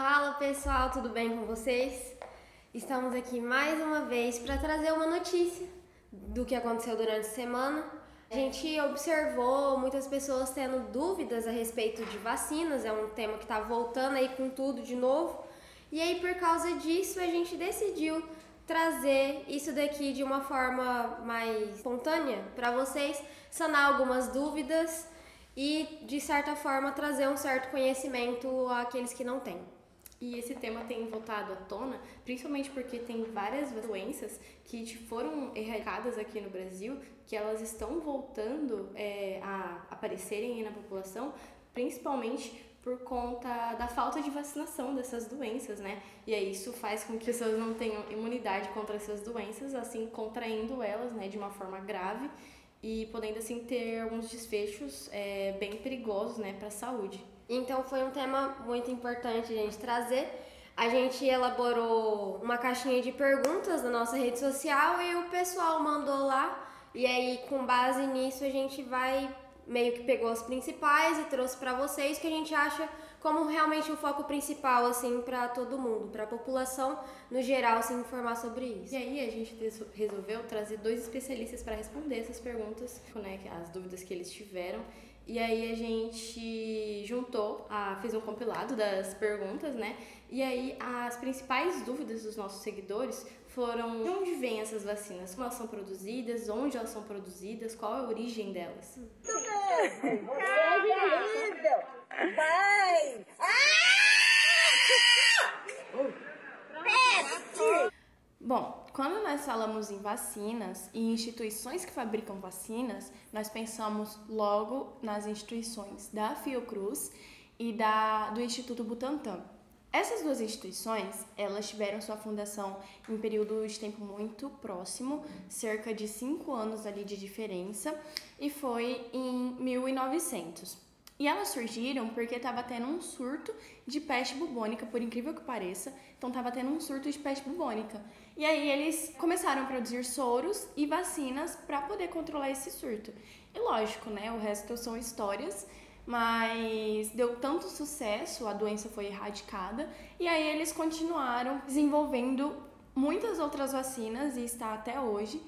Fala pessoal, tudo bem com vocês? Estamos aqui mais uma vez para trazer uma notícia do que aconteceu durante a semana. A gente observou muitas pessoas tendo dúvidas a respeito de vacinas, é um tema que está voltando aí com tudo de novo. E aí por causa disso a gente decidiu trazer isso daqui de uma forma mais espontânea para vocês, sanar algumas dúvidas e de certa forma trazer um certo conhecimento àqueles que não têm. E esse tema tem voltado à tona, principalmente porque tem várias doenças que foram erradicadas aqui no Brasil, que elas estão voltando a aparecerem aí na população, principalmente por conta da falta de vacinação dessas doenças, né? E aí isso faz com que as pessoas não tenham imunidade contra essas doenças, assim contraindo elas, né, de uma forma grave e podendo assim ter alguns desfechos bem perigosos, né, para a saúde. Então foi um tema muito importante a gente trazer. A gente elaborou uma caixinha de perguntas na nossa rede social e o pessoal mandou lá. E aí, com base nisso, a gente meio que pegou as principais e trouxe para vocês, que a gente acha como realmente o foco principal, assim, para todo mundo, para a população no geral se informar sobre isso. E aí a gente resolveu trazer dois especialistas para responder essas perguntas, né, as dúvidas que eles tiveram. E aí a gente fez um compilado das perguntas, né? E aí as principais dúvidas dos nossos seguidores foram: de onde vêm essas vacinas? Como elas são produzidas? Onde elas são produzidas? Qual é a origem delas? Vai! Bom, quando nós falamos em vacinas e instituições que fabricam vacinas, nós pensamos logo nas instituições da Fiocruz e do Instituto Butantan. Essas duas instituições, elas tiveram sua fundação em um período de tempo muito próximo, cerca de 5 anos ali de diferença, e foi em 1900. E elas surgiram porque estava tendo um surto de peste bubônica, por incrível que pareça. Então estava tendo um surto de peste bubônica. E aí eles começaram a produzir soros e vacinas para poder controlar esse surto. E lógico, né? O resto são histórias, mas deu tanto sucesso, a doença foi erradicada. E aí eles continuaram desenvolvendo muitas outras vacinas e está até hoje.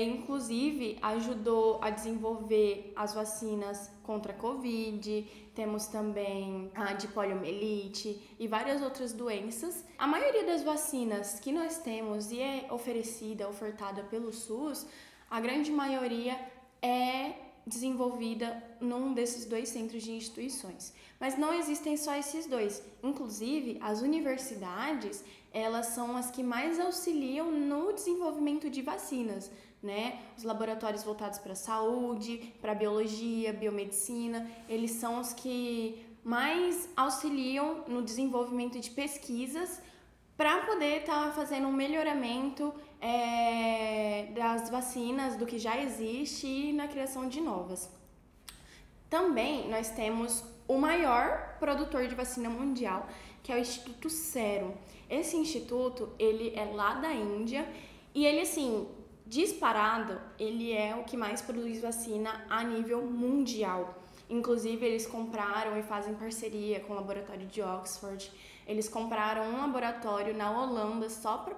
Inclusive ajudou a desenvolver as vacinas contra a Covid, temos também a de poliomielite e várias outras doenças. A maioria das vacinas que nós temos e é ofertada pelo SUS, a grande maioria é desenvolvida num desses dois centros de instituições. Mas não existem só esses dois. Inclusive, as universidades, elas são as que mais auxiliam no desenvolvimento de vacinas, né? Os laboratórios voltados para a saúde, para a biologia, biomedicina, eles são os que mais auxiliam no desenvolvimento de pesquisas para poder estar fazendo um melhoramento das vacinas, do que já existe e na criação de novas. Também nós temos o maior produtor de vacina mundial, que é o Instituto Serum. Esse instituto, ele é lá da Índia e ele, assim, disparado, ele é o que mais produz vacina a nível mundial. Inclusive, eles compraram e fazem parceria com o laboratório de Oxford. Eles compraram um laboratório na Holanda só para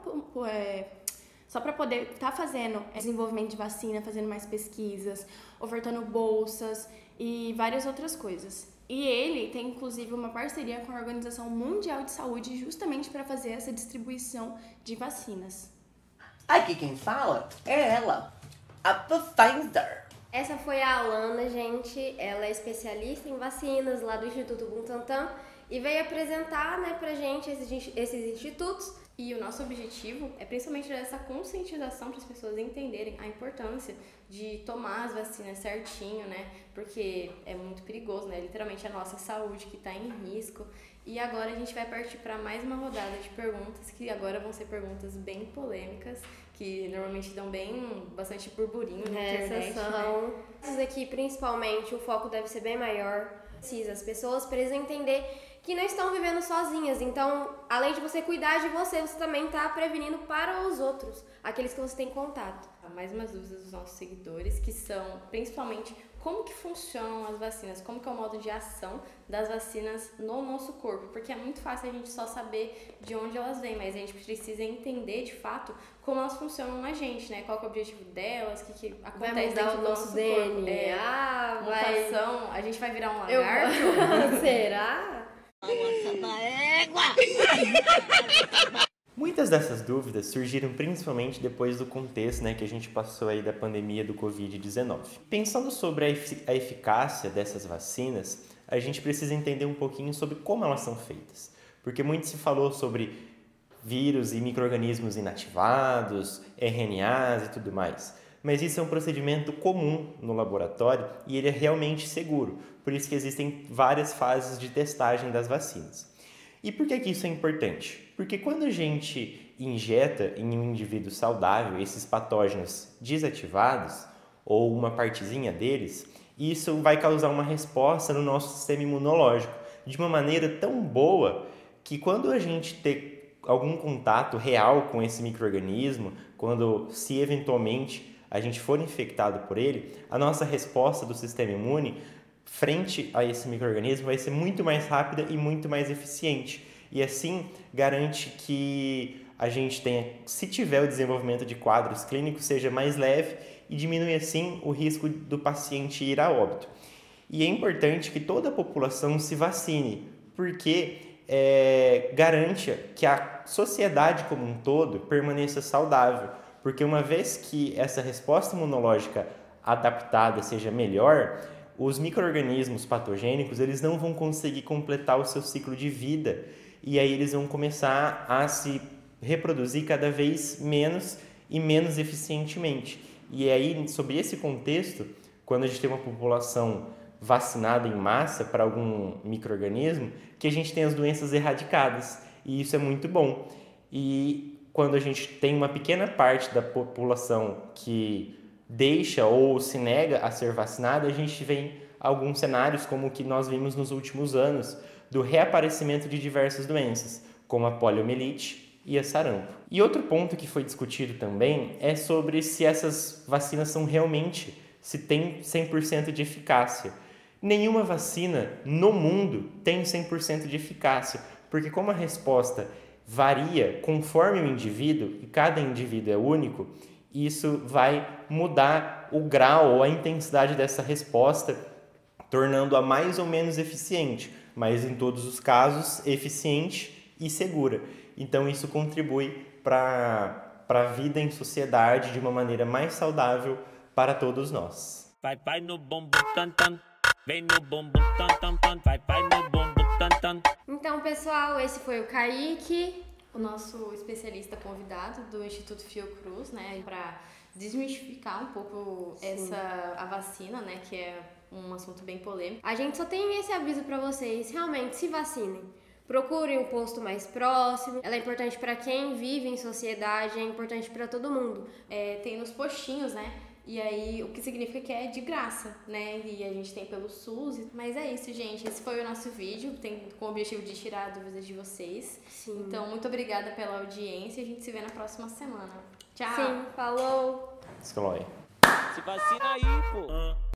poder estar fazendo desenvolvimento de vacina, fazendo mais pesquisas, ofertando bolsas e várias outras coisas. E ele tem, inclusive, uma parceria com a Organização Mundial de Saúde justamente para fazer essa distribuição de vacinas. Aqui quem fala é ela, a Pfizer. Essa foi a Alana, gente. Ela é especialista em vacinas lá do Instituto Butantan e veio apresentar, né, pra gente esses institutos. E o nosso objetivo é principalmente essa conscientização para as pessoas entenderem a importância de tomar as vacinas certinho, né? Porque é muito perigoso, né? Literalmente a nossa saúde que está em risco. E agora a gente vai partir para mais uma rodada de perguntas, que agora vão ser perguntas bem polêmicas, que normalmente dão bastante burburinho na internet. Essas aqui, principalmente, o foco deve ser bem maior. As pessoas precisam entender que não estão vivendo sozinhas. Então, além de você cuidar de você, você também está prevenindo para os outros, aqueles que você tem contato. Mais umas dúvidas dos nossos seguidores, que são principalmente como que funcionam as vacinas, como que é o modo de ação das vacinas no nosso corpo, porque é muito fácil a gente só saber de onde elas vêm, mas a gente precisa entender de fato como elas funcionam na gente, né? Qual que é o objetivo delas, o que acontece Vai mudar dentro o do nosso nosso DNA, corpo. Mutação, a gente vai virar um Eu... lagarto? Será? Muitas dessas dúvidas surgiram principalmente depois do contexto, né, que a gente passou aí da pandemia do Covid-19. Pensando sobre a eficácia dessas vacinas, a gente precisa entender um pouquinho sobre como elas são feitas. Porque muito se falou sobre vírus e micro-organismos inativados, RNAs e tudo mais. Mas isso é um procedimento comum no laboratório e ele é realmente seguro. Por isso que existem várias fases de testagem das vacinas. E por que isso é importante? Porque quando a gente injeta em um indivíduo saudável esses patógenos desativados, ou uma partezinha deles, isso vai causar uma resposta no nosso sistema imunológico de uma maneira tão boa que quando a gente ter algum contato real com esse micro-organismo, quando se eventualmente a gente for infectado por ele, a nossa resposta do sistema imune frente a esse micro-organismo vai ser muito mais rápida e muito mais eficiente. E assim garante que a gente tenha, se tiver o desenvolvimento de quadros clínicos, seja mais leve e diminui assim o risco do paciente ir a óbito. E é importante que toda a população se vacine, porque garante que a sociedade como um todo permaneça saudável. Porque uma vez que essa resposta imunológica adaptada seja melhor, os micro-organismos patogênicos eles não vão conseguir completar o seu ciclo de vida e aí eles vão começar a se reproduzir cada vez menos e menos eficientemente. E aí, sobre esse contexto, quando a gente tem uma população vacinada em massa para algum micro-organismo, que a gente tem as doenças erradicadas, e isso é muito bom. E quando a gente tem uma pequena parte da população que deixa ou se nega a ser vacinada, a gente vê alguns cenários como o que nós vimos nos últimos anos, do reaparecimento de diversas doenças, como a poliomielite e a sarampo. E outro ponto que foi discutido também é sobre se essas vacinas são realmente, se tem 100% de eficácia. Nenhuma vacina no mundo tem 100% de eficácia, porque como a resposta varia conforme o indivíduo, e cada indivíduo é único, isso vai mudar o grau ou a intensidade dessa resposta, tornando-a mais ou menos eficiente, mas em todos os casos eficiente e segura. Então isso contribui para a vida em sociedade de uma maneira mais saudável para todos nós. Vai no bumbum tan tan, vem no bumbum tan tan tan, vai no bumbum tan tan. Então, pessoal, esse foi o Kaique, o nosso especialista convidado do Instituto Fiocruz, né, para desmistificar um pouco a vacina, né, que é um assunto bem polêmico. A gente só tem esse aviso para vocês, realmente se vacinem. Procurem o posto mais próximo. Ela é importante para quem vive em sociedade, é importante para todo mundo. Tem nos postinhos, né? E aí, o que significa que é de graça, né? E a gente tem pelo SUS. Mas é isso, gente. Esse foi o nosso vídeo. Tem com o objetivo de tirar dúvidas de vocês. Sim. Então, muito obrigada pela audiência. A gente se vê na próxima semana. Tchau! Sim, falou! Exclói. Se vacina aí, pô.